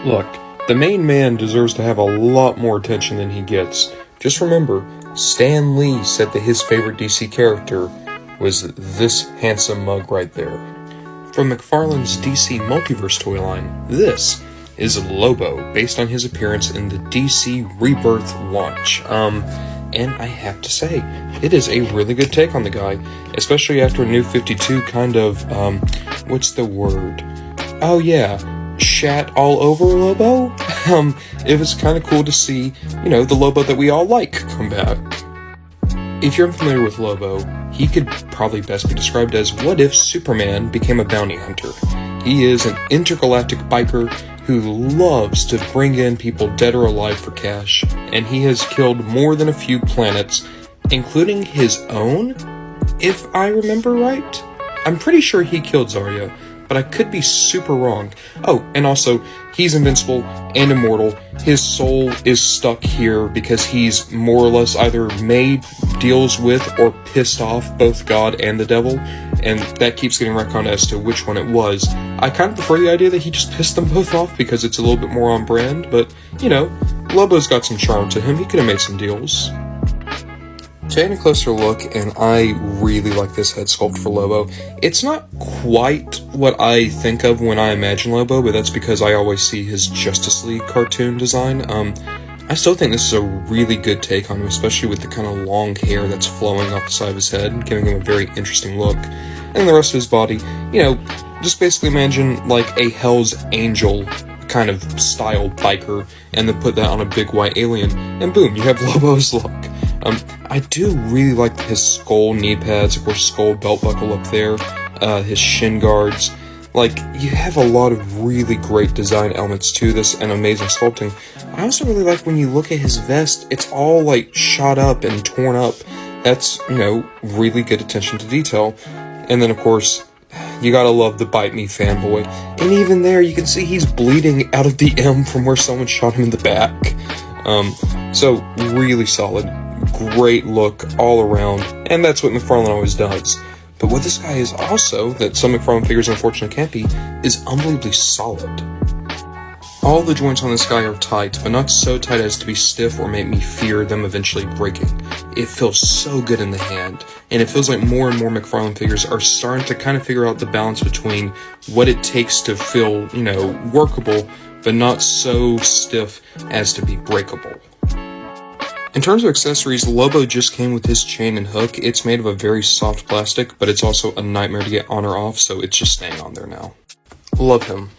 Look, the main man deserves to have a lot more attention than he gets. Just remember, Stan Lee said that his favorite DC character was this handsome mug right there. From McFarlane's DC Multiverse toy line, this is Lobo, based on his appearance in the DC Rebirth launch. And I have to say, it is a really good take on the guy, especially after New 52 kind of, what's the word? Oh yeah, shat all over Lobo? It was kind of cool to see, the Lobo that we all like come back. If you're unfamiliar with Lobo, he could probably best be described as what if Superman became a bounty hunter. He is an intergalactic biker who loves to bring in people dead or alive for cash, and he has killed more than a few planets, including his own, if I remember right. I'm pretty sure he killed Zarya, but I could be super wrong. Oh, and also, he's invincible and immortal. His soul is stuck here because he's more or less either made deals with or pissed off both God and the devil, and that keeps getting retconned as to which one it was. I kind of prefer the idea that he just pissed them both off because it's a little bit more on brand, but, Lobo's got some charm to him. He could have made some deals. Taking a closer look, and I really like this head sculpt for Lobo. It's not quite what I think of when I imagine Lobo, but that's because I always see his Justice League cartoon design. I still think this is a really good take on him, especially with the kind of long hair that's flowing off the side of his head, giving him a very interesting look. And the rest of his body, just basically imagine like a Hell's Angel kind of style biker, and then put that on a big white alien, and boom, you have Lobo's look. I do really like his skull knee pads, of course, skull belt buckle up there, his shin guards. Like, you have a lot of really great design elements to this and amazing sculpting. I also really like when you look at his vest, it's all, like, shot up and torn up. That's, really good attention to detail. And then, of course, you gotta love the Bite Me fanboy. And even there, you can see he's bleeding out of the M from where someone shot him in the back. So, really solid. Great look all around, and that's what McFarlane always does. But what this guy is also, that some McFarlane figures unfortunately can't be, is unbelievably solid. All the joints on this guy are tight, but not so tight as to be stiff or make me fear them eventually breaking. It feels so good in the hand, and it feels like more and more McFarlane figures are starting to kind of figure out the balance between what it takes to feel, workable, but not so stiff as to be breakable. In terms of accessories, Lobo just came with his chain and hook. It's made of a very soft plastic, but it's also a nightmare to get on or off, so it's just staying on there now. Love him.